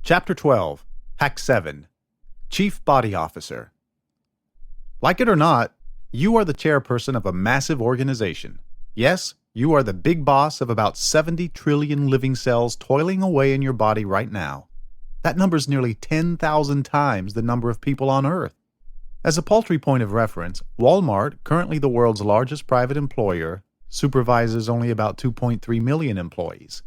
Chapter 12, Hack 7, Chief Body Officer. Like it or not, you are the chairperson of a massive organization. Yes, you are the big boss of about 70 trillion living cells toiling away in your body right now. That number's nearly 10,000 times the number of people on Earth. As a paltry point of reference, Walmart, currently the world's largest private employer, supervises only about 2.3 million employees.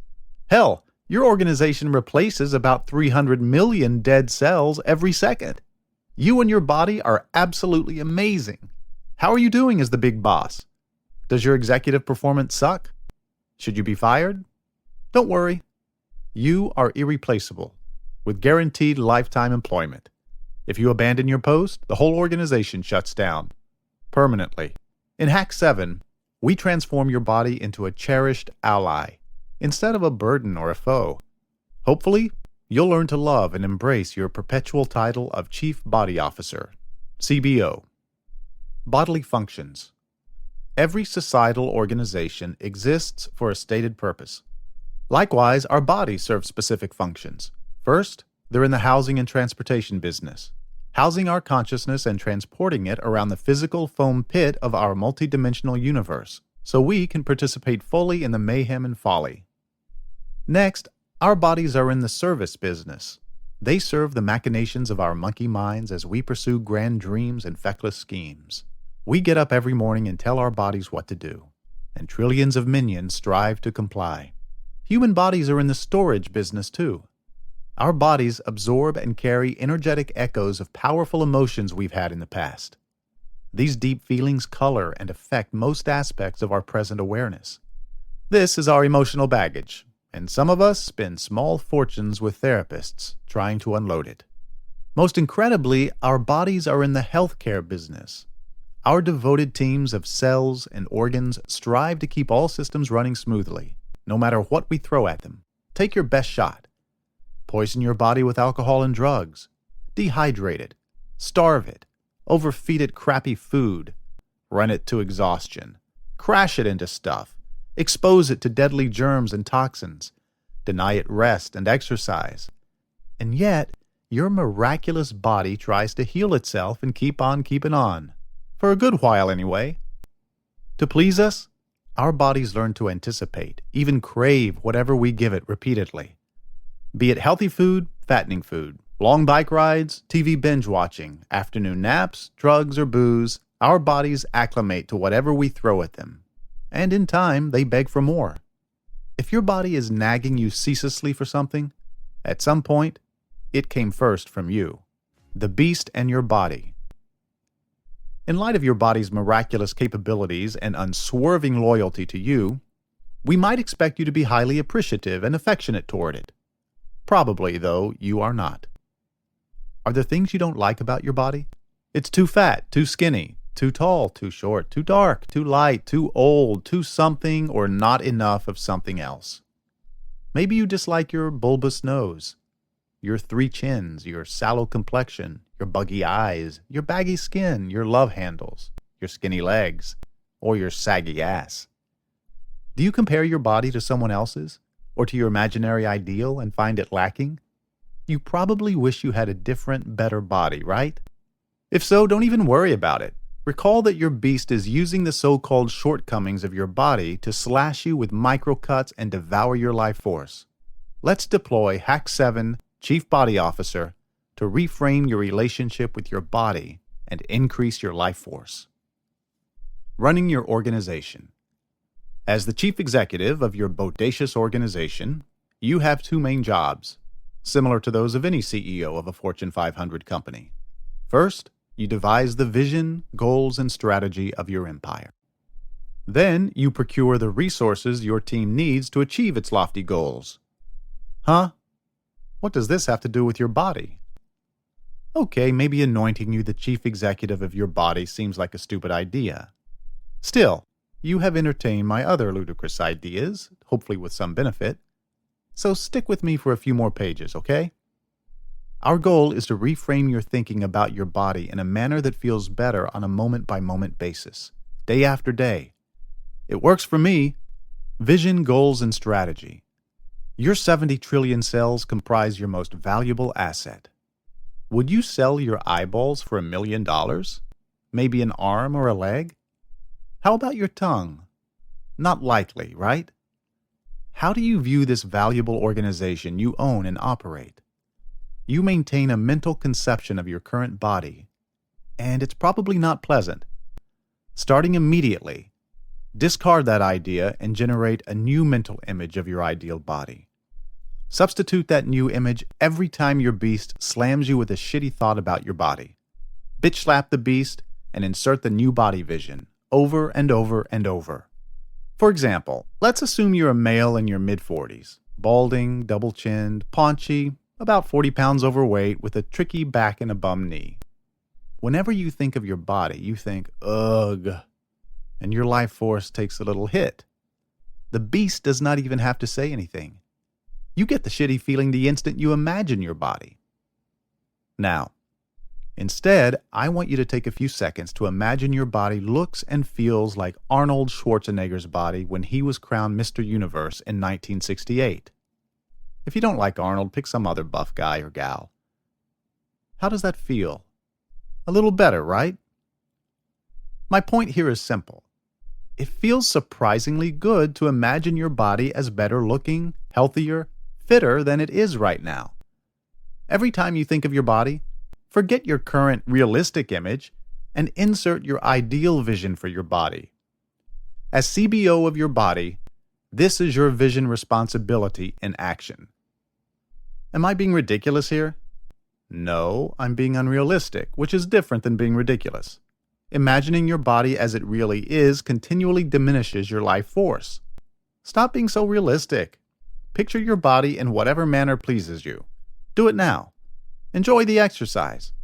Hell, your organization replaces about 300 million dead cells every second. You and your body are absolutely amazing. How are you doing as the big boss? Does your executive performance suck? Should you be fired? Don't worry. You are irreplaceable, with guaranteed lifetime employment. If you abandon your post, the whole organization shuts down. Permanently. In Hack 7, we transform your body into a cherished ally, instead of a burden or a foe. Hopefully, you'll learn to love and embrace your perpetual title of Chief Body Officer, CBO. Bodily functions. Every societal organization exists for a stated purpose. Likewise, our bodies serve specific functions. First, they're in the housing and transportation business, housing our consciousness and transporting it around the physical foam pit of our multidimensional universe, so we can participate fully in the mayhem and folly. Next, our bodies are in the service business. They serve the machinations of our monkey minds as we pursue grand dreams and feckless schemes. We get up every morning and tell our bodies what to do, and trillions of minions strive to comply. Human bodies are in the storage business too. Our bodies absorb and carry energetic echoes of powerful emotions we've had in the past. These deep feelings color and affect most aspects of our present awareness. This is our emotional baggage, and some of us spend small fortunes with therapists trying to unload it. Most incredibly, our bodies are in the healthcare business. Our devoted teams of cells and organs strive to keep all systems running smoothly, no matter what we throw at them. Take your best shot. Poison your body with alcohol and drugs. Dehydrate it. Starve it. Overfeed it crappy food. Run it to exhaustion. Crash it into stuff. Expose it to deadly germs and toxins. Deny it rest and exercise. And yet, your miraculous body tries to heal itself and keep on keeping on. For a good while, anyway. To please us, our bodies learn to anticipate, even crave whatever we give it repeatedly. Be it healthy food, fattening food, long bike rides, TV binge watching, afternoon naps, drugs, or booze, our bodies acclimate to whatever we throw at them. And in time, they beg for more. If your body is nagging you ceaselessly for something, at some point, it came first from you. The beast and your body. In light of your body's miraculous capabilities and unswerving loyalty to you, we might expect you to be highly appreciative and affectionate toward it. Probably, though, you are not. Are there things you don't like about your body? It's too fat, too skinny, too tall, too short, too dark, too light, too old, too something, or not enough of something else. Maybe you dislike your bulbous nose, your 3 chins, your sallow complexion, your buggy eyes, your baggy skin, your love handles, your skinny legs, or your saggy ass. Do you compare your body to someone else's, or to your imaginary ideal and find it lacking? You probably wish you had a different, better body, right? If so, don't even worry about it. Recall that your beast is using the so-called shortcomings of your body to slash you with microcuts and devour your life force. Let's deploy Hack 7, Chief Body Officer, to reframe your relationship with your body and increase your life force. Running your organization. As the chief executive of your bodacious organization, you have 2 main jobs, similar to those of any CEO of a Fortune 500 company. First, you devise the vision, goals, and strategy of your empire. Then, you procure the resources your team needs to achieve its lofty goals. Huh? What does this have to do with your body? Okay, maybe anointing you the chief executive of your body seems like a stupid idea. Still, you have entertained my other ludicrous ideas, hopefully with some benefit. So stick with me for a few more pages, okay? Our goal is to reframe your thinking about your body in a manner that feels better on a moment-by-moment basis, day after day. It works for me. Vision, goals, and strategy. Your 70 trillion cells comprise your most valuable asset. Would you sell your eyeballs for $1 million? Maybe an arm or a leg? How about your tongue? Not likely, right? How do you view this valuable organization you own and operate? You maintain a mental conception of your current body, and it's probably not pleasant. Starting immediately, discard that idea and generate a new mental image of your ideal body. Substitute that new image every time your beast slams you with a shitty thought about your body. Bitch slap the beast and insert the new body vision over and over and over. For example, let's assume you're a male in your mid-40s, balding, double-chinned, paunchy, about 40 pounds overweight with a tricky back and a bum knee. Whenever you think of your body, you think, ugh, and your life force takes a little hit. The beast does not even have to say anything. You get the shitty feeling the instant you imagine your body. Now, instead, I want you to take a few seconds to imagine your body looks and feels like Arnold Schwarzenegger's body when he was crowned Mr. Universe in 1968. If you don't like Arnold, pick some other buff guy or gal. How does that feel? A little better, right? My point here is simple. It feels surprisingly good to imagine your body as better looking, healthier, fitter than it is right now. Every time you think of your body, forget your current realistic image and insert your ideal vision for your body. As CBO of your body, this is your vision responsibility in action. Am I being ridiculous here? No, I'm being unrealistic, which is different than being ridiculous. Imagining your body as it really is continually diminishes your life force. Stop being so realistic. Picture your body in whatever manner pleases you. Do it now. Enjoy the exercise.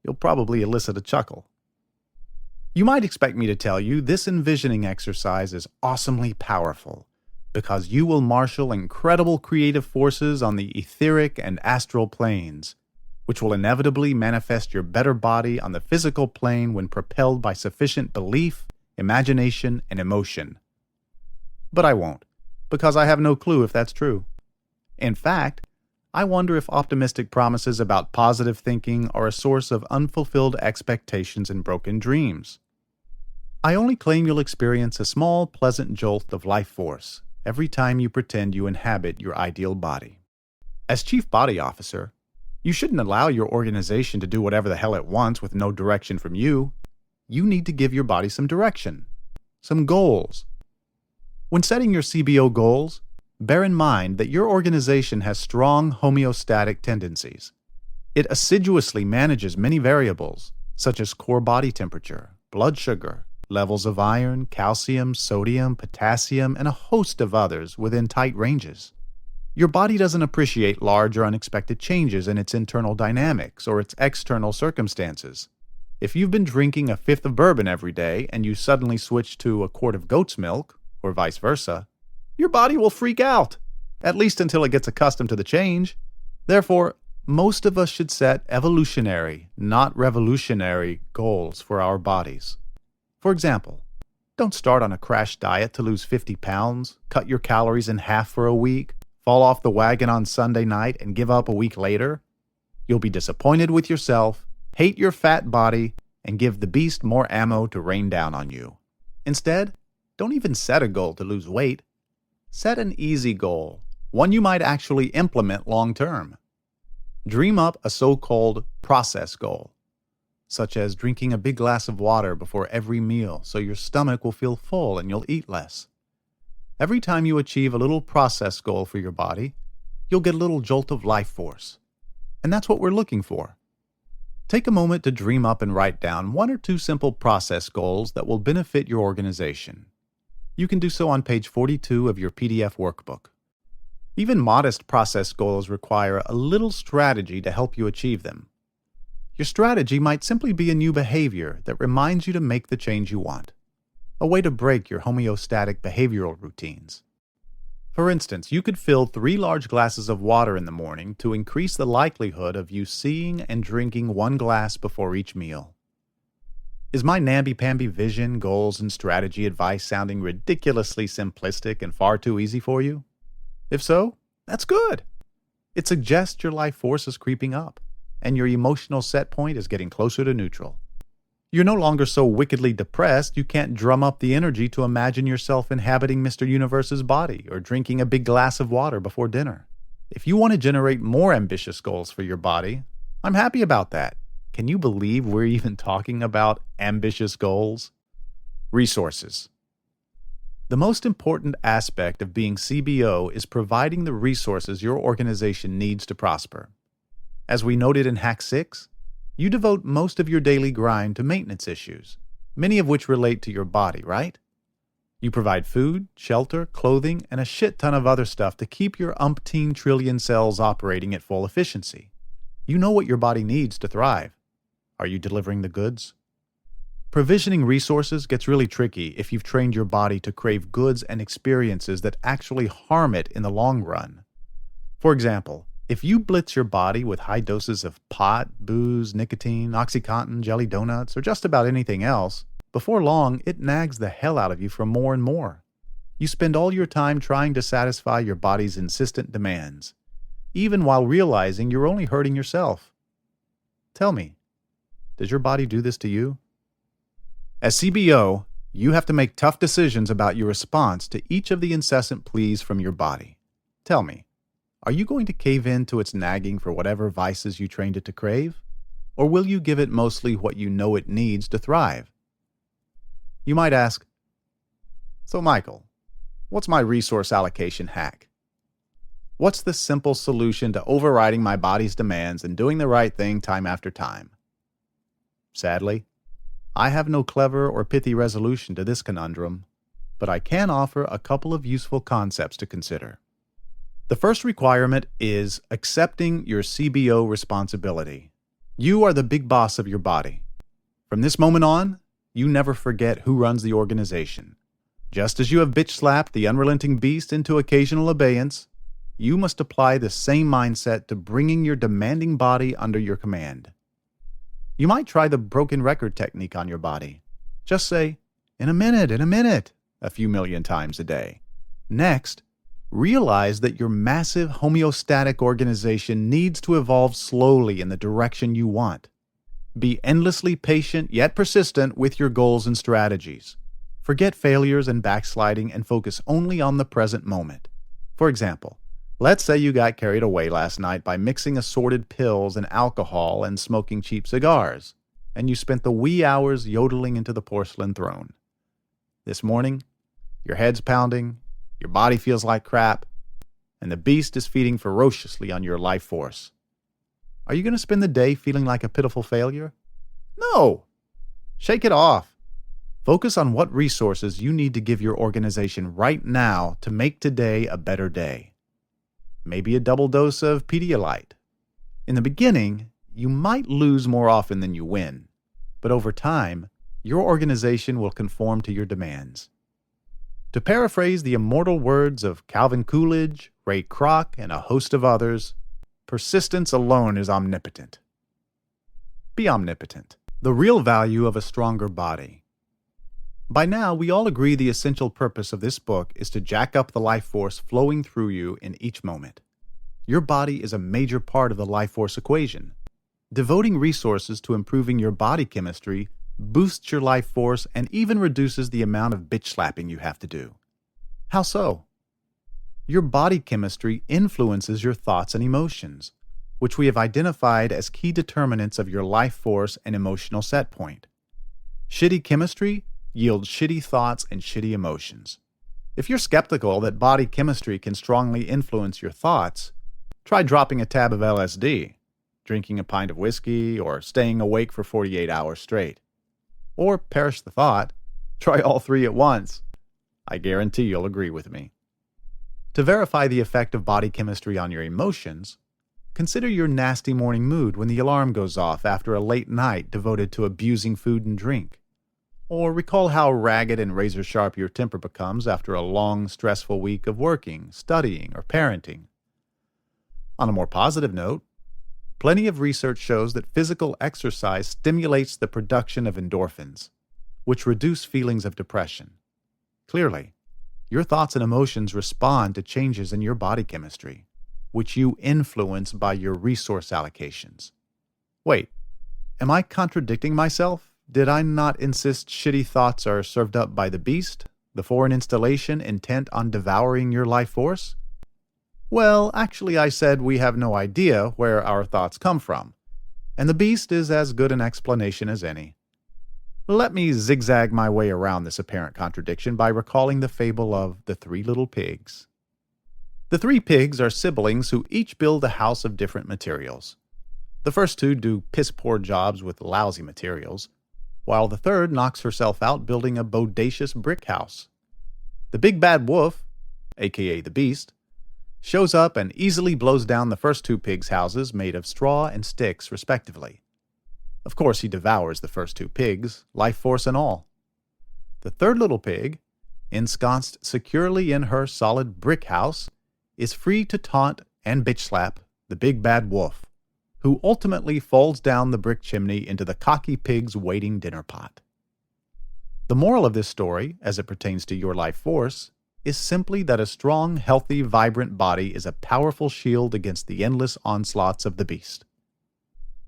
You'll probably elicit a chuckle. You might expect me to tell you this envisioning exercise is awesomely powerful because you will marshal incredible creative forces on the etheric and astral planes, which will inevitably manifest your better body on the physical plane when propelled by sufficient belief, imagination, and emotion. But I won't, because I have no clue if that's true. In fact, I wonder if optimistic promises about positive thinking are a source of unfulfilled expectations and broken dreams. I only claim you'll experience a small, pleasant jolt of life force every time you pretend you inhabit your ideal body. As Chief Body Officer, you shouldn't allow your organization to do whatever the hell it wants with no direction from you. You need to give your body some direction, some goals. When setting your CBO goals, bear in mind that your organization has strong homeostatic tendencies. It assiduously manages many variables, such as core body temperature, blood sugar, levels of iron, calcium, sodium, potassium, and a host of others within tight ranges. Your body doesn't appreciate large or unexpected changes in its internal dynamics or its external circumstances. If you've been drinking a fifth of bourbon every day and you suddenly switch to a quart of goat's milk, or vice versa, your body will freak out, at least until it gets accustomed to the change. Therefore, most of us should set evolutionary, not revolutionary, goals for our bodies. For example, don't start on a crash diet to lose 50 pounds, cut your calories in half for a week, fall off the wagon on Sunday night, and give up a week later. You'll be disappointed with yourself, hate your fat body, and give the beast more ammo to rain down on you. Instead, don't even set a goal to lose weight. Set an easy goal, one you might actually implement long term. Dream up a so-called process goal, such as drinking a big glass of water before every meal so your stomach will feel full and you'll eat less. Every time you achieve a little process goal for your body, you'll get a little jolt of life force. And that's what we're looking for. Take a moment to dream up and write down 1 or 2 simple process goals that will benefit your organization. You can do so on page 42 of your PDF workbook. Even modest process goals require a little strategy to help you achieve them. Your strategy might simply be a new behavior that reminds you to make the change you want, a way to break your homeostatic behavioral routines. For instance, you could fill 3 large glasses of water in the morning to increase the likelihood of you seeing and drinking 1 glass before each meal. Is my namby-pamby vision, goals, and strategy advice sounding ridiculously simplistic and far too easy for you? If so, That's good. It suggests your life force is creeping up, and your emotional set point is getting closer to neutral. You're no longer so wickedly depressed you can't drum up the energy to imagine yourself inhabiting Mr. Universe's body or drinking a big glass of water before dinner. If you want to generate more ambitious goals for your body, I'm happy about that. Can you believe we're even talking about ambitious goals? Resources. The most important aspect of being CBO is providing the resources your organization needs to prosper. As we noted in Hack 6, you devote most of your daily grind to maintenance issues, many of which relate to your body, right? You provide food, shelter, clothing, and a shit ton of other stuff to keep your umpteen trillion cells operating at full efficiency. You know what your body needs to thrive. Are you delivering the goods? Provisioning resources gets really tricky if you've trained your body to crave goods and experiences that actually harm it in the long run. For example, if you blitz your body with high doses of pot, booze, nicotine, OxyContin, jelly donuts, or just about anything else, before long it nags the hell out of you for more and more. You spend all your time trying to satisfy your body's insistent demands, even while realizing you're only hurting yourself. Tell me, does your body do this to you? As CBO, you have to make tough decisions about your response to each of the incessant pleas from your body. Tell me, are you going to cave in to its nagging for whatever vices you trained it to crave? Or will you give it mostly what you know it needs to thrive? You might ask, so Michael, what's my resource allocation hack? What's the simple solution to overriding my body's demands and doing the right thing time after time? Sadly, I have no clever or pithy resolution to this conundrum, but I can offer a couple of useful concepts to consider. The first requirement is accepting your CBO responsibility. You are the big boss of your body. From this moment on, you never forget who runs the organization. Just as you have bitch-slapped the unrelenting beast into occasional abeyance, you must apply the same mindset to bringing your demanding body under your command. You might try the broken record technique on your body. Just say, in a minute, a few million times a day. Next, realize that your massive homeostatic organization needs to evolve slowly in the direction you want. Be endlessly patient yet persistent with your goals and strategies. Forget failures and backsliding and focus only on the present moment. For example, let's say you got carried away last night by mixing assorted pills and alcohol and smoking cheap cigars, and you spent the wee hours yodeling into the porcelain throne. This morning, your head's pounding, your body feels like crap, and the beast is feeding ferociously on your life force. Are you going to spend the day feeling like a pitiful failure? No! Shake it off. Focus on what resources you need to give your organization right now to make today a better day. Maybe a double dose of Pedialyte. In the beginning, you might lose more often than you win, but over time, your organization will conform to your demands. To paraphrase the immortal words of Calvin Coolidge, Ray Kroc, and a host of others, persistence alone is omnipotent. Be omnipotent. The real value of a stronger body. By now, we all agree the essential purpose of this book is to jack up the life force flowing through you in each moment. Your body is a major part of the life force equation. Devoting resources to improving your body chemistry boosts your life force and even reduces the amount of bitch slapping you have to do. How so? Your body chemistry influences your thoughts and emotions, which we have identified as key determinants of your life force and emotional set point. Shitty chemistry yields shitty thoughts and shitty emotions. If you're skeptical that body chemistry can strongly influence your thoughts, try dropping a tab of LSD, drinking a pint of whiskey, or staying awake for 48 hours straight. Or, perish the thought, try all three at once. I guarantee you'll agree with me. To verify the effect of body chemistry on your emotions, consider your nasty morning mood when the alarm goes off after a late night devoted to abusing food and drink. Or recall how ragged and razor-sharp your temper becomes after a long, stressful week of working, studying, or parenting. On a more positive note, plenty of research shows that physical exercise stimulates the production of endorphins, which reduce feelings of depression. Clearly, your thoughts and emotions respond to changes in your body chemistry. which you influence by your resource allocations. Wait, am I contradicting myself? Did I not insist shitty thoughts are served up by the beast, the foreign installation intent on devouring your life force? Well, actually I said we have no idea where our thoughts come from, and the beast is as good an explanation as any. Let me zigzag my way around this apparent contradiction by recalling the fable of the three little pigs. The three pigs are siblings who each build a house of different materials. The first two do piss-poor jobs with lousy materials, while the third knocks herself out building a bodacious brick house. The big bad wolf, aka the beast, shows up and easily blows down the first two pigs' houses made of straw and sticks, respectively. Of course, he devours the first two pigs, life force and all. The third little pig, ensconced securely in her solid brick house, is free to taunt and bitch slap the big bad wolf, who ultimately falls down the brick chimney into the cocky pig's waiting dinner pot. The moral of this story, as it pertains to your life force, is simply that a strong, healthy, vibrant body is a powerful shield against the endless onslaughts of the beast.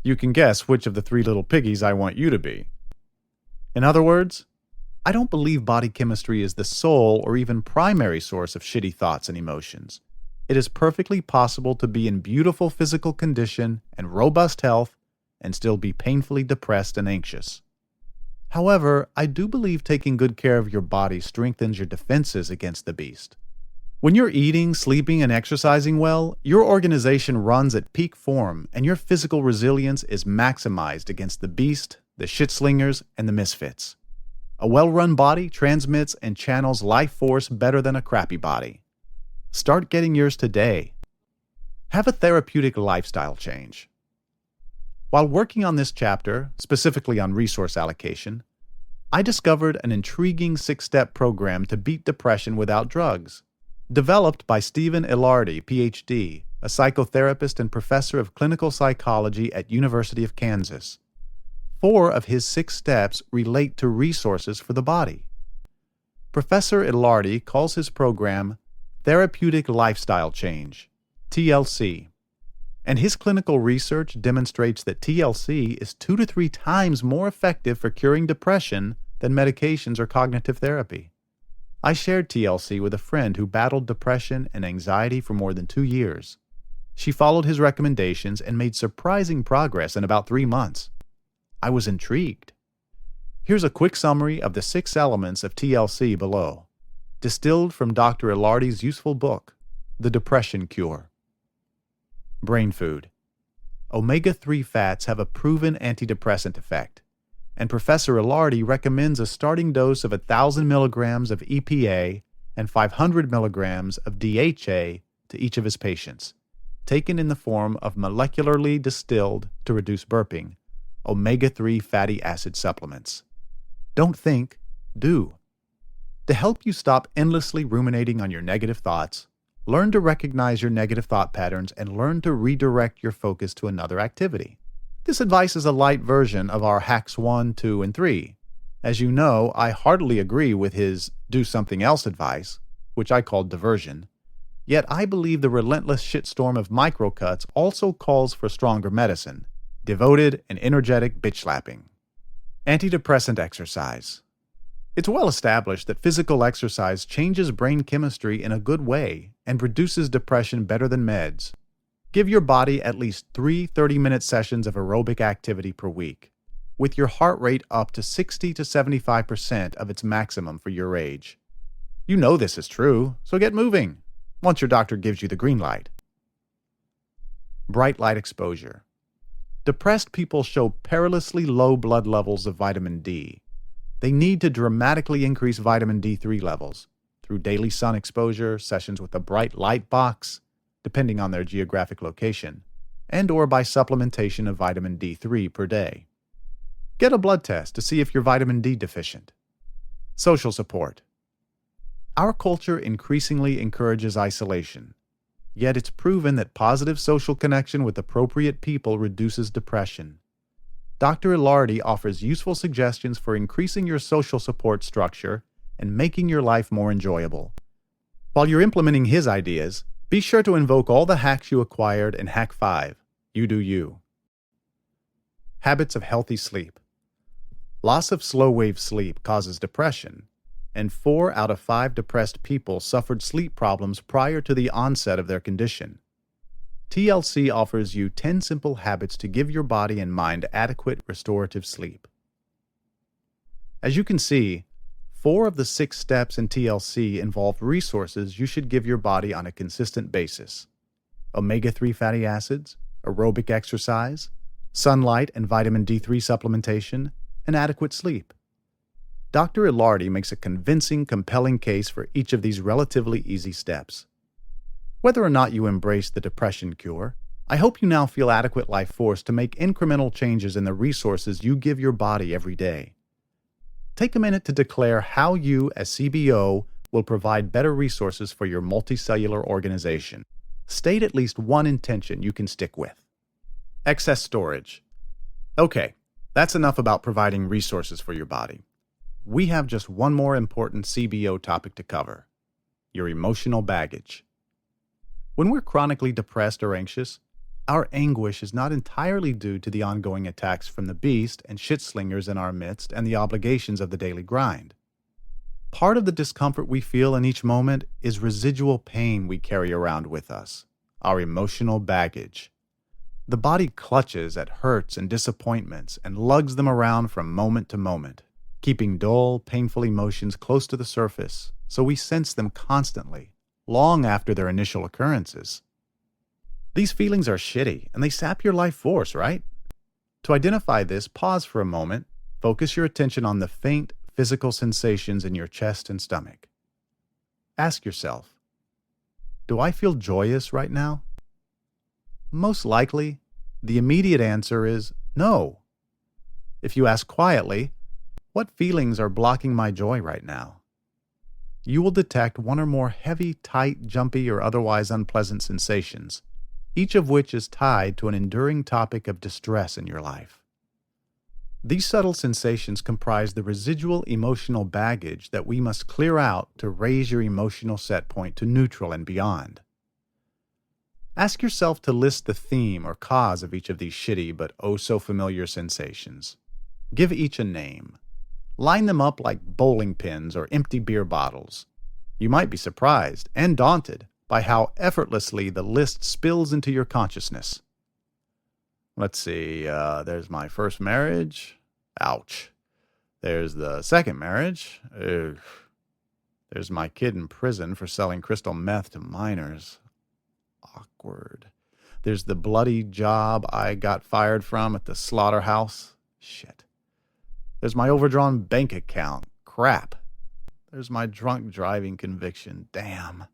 You can guess which of the three little piggies I want you to be. In other words, I don't believe body chemistry is the sole or even primary source of shitty thoughts and emotions. It is perfectly possible to be in beautiful physical condition and robust health and still be painfully depressed and anxious. However, I do believe taking good care of your body strengthens your defenses against the beast. When you're eating, sleeping, and exercising well, your organization runs at peak form and your physical resilience is maximized against the beast, the shitslingers, and the misfits. A well-run body transmits and channels life force better than a crappy body. Start getting yours today. Have a therapeutic lifestyle change. While working on this chapter, specifically on resource allocation, I discovered an intriguing 6-step program to beat depression without drugs, developed by Stephen Ilardi, Ph.D., a psychotherapist and professor of clinical psychology at University of Kansas. 4 of his 6 steps relate to resources for the body. Professor Ilardi calls his program Therapeutic Lifestyle Change, TLC, and his clinical research demonstrates that TLC is 2 to 3 times more effective for curing depression than medications or cognitive therapy. I shared TLC with a friend who battled depression and anxiety for more than 2 years. She followed his recommendations and made surprising progress in about 3 months. I was intrigued. Here's a quick summary of the 6 elements of TLC below, distilled from Dr. Ilardi's useful book, The Depression Cure. Brain food. Omega-3 fats have a proven antidepressant effect, and Professor Ilardi recommends a starting dose of 1,000 milligrams of EPA and 500 milligrams of DHA to each of his patients, taken in the form of molecularly distilled, to reduce burping, omega-3 fatty acid supplements. Don't think, do. To help you stop endlessly ruminating on your negative thoughts, learn to recognize your negative thought patterns and learn to redirect your focus to another activity. This advice is a light version of our hacks 1, 2, and 3. As you know, I heartily agree with his do something else advice, which I call diversion. Yet I believe the relentless shitstorm of microcuts also calls for stronger medicine, devoted and energetic bitch slapping. Antidepressant exercise. It's well established that physical exercise changes brain chemistry in a good way and reduces depression better than meds. Give your body at least 3 30-minute sessions of aerobic activity per week, with your heart rate up to 60 to 75% of its maximum for your age. You know this is true, so get moving, once your doctor gives you the green light. Bright light exposure. Depressed people show perilously low blood levels of vitamin D. They need to dramatically increase vitamin D3 levels through daily sun exposure, sessions with a bright light box, depending on their geographic location, and or by supplementation of vitamin D3 per day. Get a blood test to see if you're vitamin D deficient. Social support. Our culture increasingly encourages isolation, yet it's proven that positive social connection with appropriate people reduces depression. Dr. Ilardi offers useful suggestions for increasing your social support structure and making your life more enjoyable. While you're implementing his ideas, Be sure to invoke all the hacks you acquired in Hack 5, You Do You. Habits of healthy sleep. Loss of slow-wave sleep causes depression, and 4 out of 5 depressed people suffered sleep problems prior to the onset of their condition. TLC offers you 10 simple habits to give your body and mind adequate restorative sleep. As you can see, 4 of the 6 steps in TLC involve resources you should give your body on a consistent basis: omega-3 fatty acids, aerobic exercise, sunlight and vitamin D3 supplementation, and adequate sleep. Dr. Ilardi makes a convincing, compelling case for each of these relatively easy steps. Whether or not you embrace the depression cure, I hope you now feel adequate life force to make incremental changes in the resources you give your body every day. Take a minute to declare how you, as CBO, will provide better resources for your multicellular organization. State at least one intention you can stick with. Excess storage. Okay, that's enough about providing resources for your body. We have just one more important CBO topic to cover: your emotional baggage. When we're chronically depressed or anxious, our anguish is not entirely due to the ongoing attacks from the beast and shit-slingers in our midst and the obligations of the daily grind. Part of the discomfort we feel in each moment is residual pain we carry around with us, our emotional baggage. The body clutches at hurts and disappointments and lugs them around from moment to moment, keeping dull, painful emotions close to the surface so we sense them constantly, long after their initial occurrences. These feelings are shitty, and they sap your life force, right? To identify this, pause for a moment, focus your attention on the faint, physical sensations in your chest and stomach. Ask yourself, do I feel joyous right now? Most likely, the immediate answer is no. If you ask quietly, what feelings are blocking my joy right now? You will detect one or more heavy, tight, jumpy, or otherwise unpleasant sensations, each of which is tied to an enduring topic of distress in your life. These subtle sensations comprise the residual emotional baggage that we must clear out to raise your emotional set point to neutral and beyond. Ask yourself to list the theme or cause of each of these shitty but oh-so-familiar sensations. Give each a name. Line them up like bowling pins or empty beer bottles. You might be surprised and daunted by how effortlessly the list spills into your consciousness. Let's see, there's my first marriage. Ouch. There's the second marriage. Ugh. There's my kid in prison for selling crystal meth to minors. Awkward. There's the bloody job I got fired from at the slaughterhouse. Shit. There's my overdrawn bank account. Crap. There's my drunk driving conviction. Damn.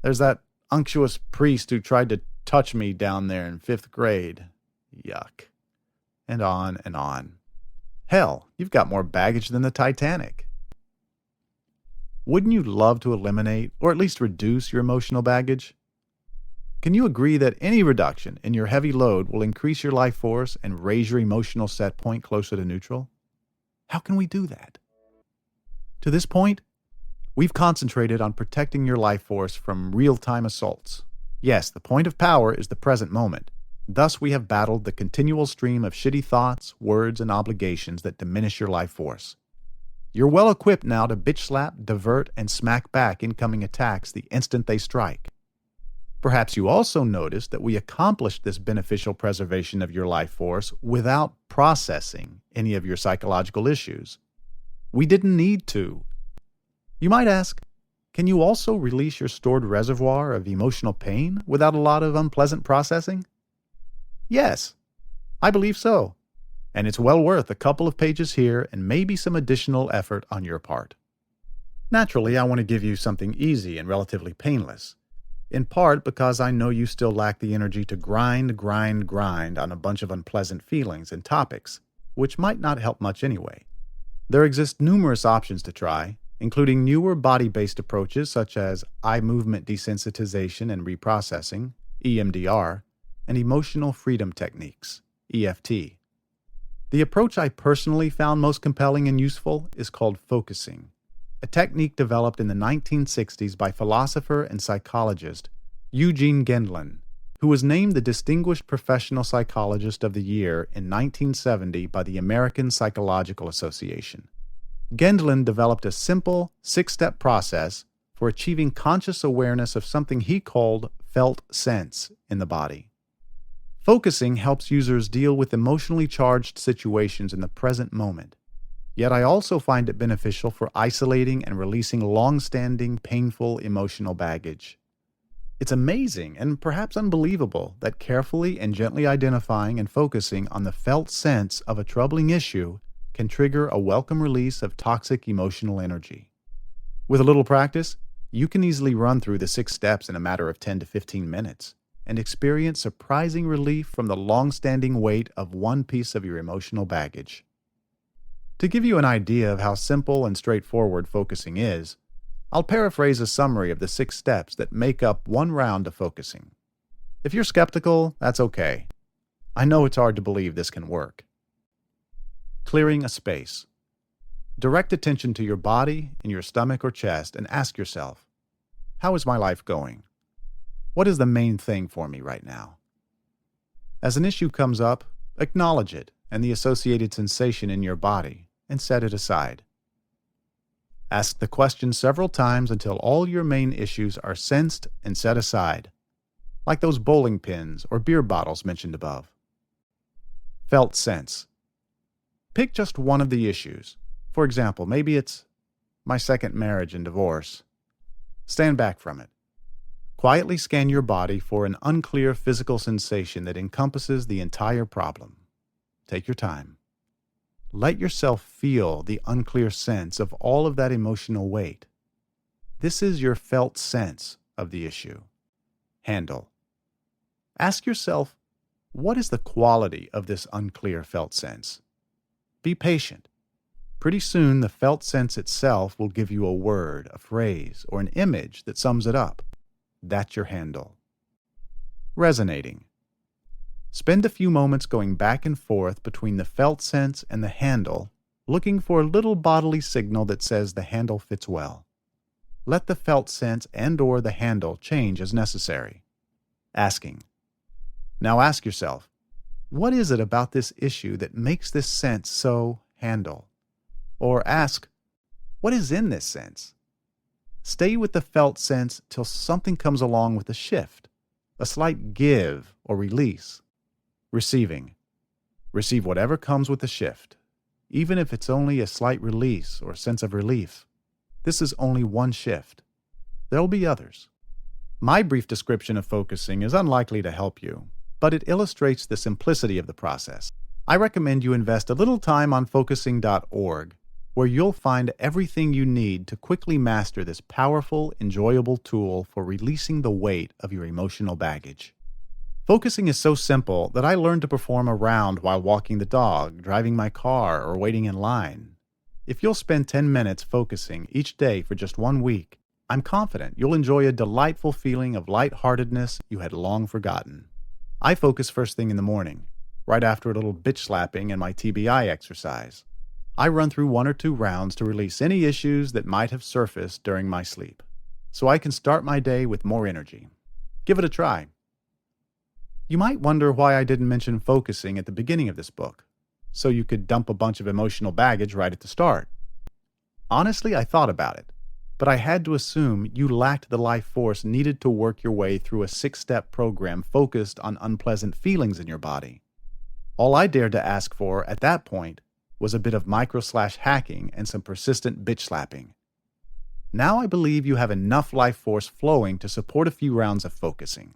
There's that unctuous priest who tried to touch me down there in 5th grade. Yuck. And on and on. Hell, you've got more baggage than the Titanic. Wouldn't you love to eliminate, or at least reduce, your emotional baggage? Can you agree that any reduction in your heavy load will increase your life force and raise your emotional set point closer to neutral? How can we do that? To this point, we've concentrated on protecting your life force from real-time assaults. Yes, the point of power is the present moment. Thus, we have battled the continual stream of shitty thoughts, words, and obligations that diminish your life force. You're well equipped now to bitch slap, divert, and smack back incoming attacks the instant they strike. Perhaps you also noticed that we accomplished this beneficial preservation of your life force without processing any of your psychological issues. We didn't need to. You might ask, can you also release your stored reservoir of emotional pain without a lot of unpleasant processing? Yes, I believe so. And it's well worth a couple of pages here and maybe some additional effort on your part. Naturally, I want to give you something easy and relatively painless, in part because I know you still lack the energy to grind on a bunch of unpleasant feelings and topics, which might not help much anyway. There exist numerous options to try, including newer body-based approaches such as eye movement desensitization and reprocessing, EMDR, and emotional freedom techniques, EFT. The approach I personally found most compelling and useful is called focusing, a technique developed in the 1960s by philosopher and psychologist 𝐦𝐤𝐤, who was named the Distinguished Professional Psychologist of the Year in 1970 by the American Psychological Association. Gendlin developed a simple, six-step process for achieving conscious awareness of something he called felt sense in the body. Focusing helps users deal with emotionally charged situations in the present moment. Yet I also find it beneficial for isolating and releasing long-standing, painful emotional baggage. It's amazing and perhaps unbelievable that carefully and gently identifying and focusing on the felt sense of a troubling issue can trigger a welcome release of toxic emotional energy. With a little practice, you can easily run through the 6 steps in a matter of 10 to 15 minutes and experience surprising relief from the long-standing weight of one piece of your emotional baggage. To give you an idea of how simple and straightforward focusing is, I'll paraphrase a summary of the 6 steps that make up one round of focusing. If you're skeptical, that's okay. I know it's hard to believe this can work. Clearing a space. Direct attention to your body, in your stomach or chest, and ask yourself, how is my life going? What is the main thing for me right now? As an issue comes up, acknowledge it and the associated sensation in your body and set it aside. Ask the question several times until all your main issues are sensed and set aside, like those bowling pins or beer bottles mentioned above. Felt sense. Pick just one of the issues. For example, maybe it's my second marriage and divorce. Stand back from it. Quietly scan your body for an unclear physical sensation that encompasses the entire problem. Take your time. Let yourself feel the unclear sense of all of that emotional weight. This is your felt sense of the issue. Handle. Ask yourself, what is the quality of this unclear felt sense? Be patient. Pretty soon, the felt sense itself will give you a word, a phrase, or an image that sums it up. That's your handle. Resonating. Spend a few moments going back and forth between the felt sense and the handle, looking for a little bodily signal that says the handle fits well. Let the felt sense and/or the handle change as necessary. Asking. Now ask yourself, what is it about this issue that makes this sense so handle? Or ask, what is in this sense? Stay with the felt sense till something comes along with a shift, a slight give or release. Receiving. Receive whatever comes with the shift, even if it's only a slight release or sense of relief. This is only one shift. There'll be others. My brief description of focusing is unlikely to help you, but it illustrates the simplicity of the process. I recommend you invest a little time on focusing.org, where you'll find everything you need to quickly master this powerful, enjoyable tool for releasing the weight of your emotional baggage. Focusing is so simple that I learned to perform a round while walking the dog, driving my car, or waiting in line. If you'll spend 10 minutes focusing each day for just 1 week, I'm confident you'll enjoy a delightful feeling of lightheartedness you had long forgotten. I focus first thing in the morning, right after a little bitch slapping and my TBI exercise. I run through 1 or 2 rounds to release any issues that might have surfaced during my sleep, so I can start my day with more energy. Give it a try. You might wonder why I didn't mention focusing at the beginning of this book, so you could dump a bunch of emotional baggage right at the start. Honestly, I thought about it, but I had to assume you lacked the life force needed to work your way through a 6-step program focused on unpleasant feelings in your body. All I dared to ask for at that point was a bit of micro/hacking and some persistent bitch slapping. Now I believe you have enough life force flowing to support a few rounds of focusing.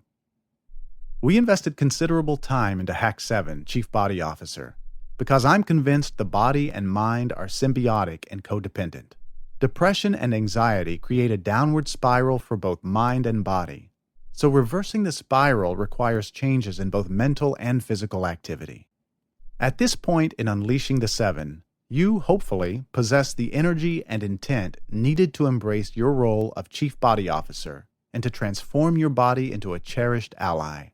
We invested considerable time into Hack 7, Chief Body Officer, because I'm convinced the body and mind are symbiotic and codependent. Depression and anxiety create a downward spiral for both mind and body, so reversing the spiral requires changes in both mental and physical activity. At this point in Unleashing the 7, you, hopefully, possess the energy and intent needed to embrace your role of Chief Body Officer and to transform your body into a cherished ally.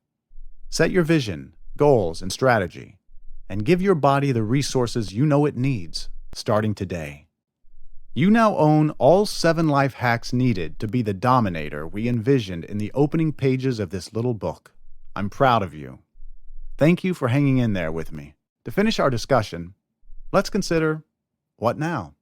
Set your vision, goals, and strategy, and give your body the resources you know it needs, starting today. You now own all 7 life hacks needed to be the dominator we envisioned in the opening pages of this little book. I'm proud of you. Thank you for hanging in there with me. To finish our discussion, let's consider what now?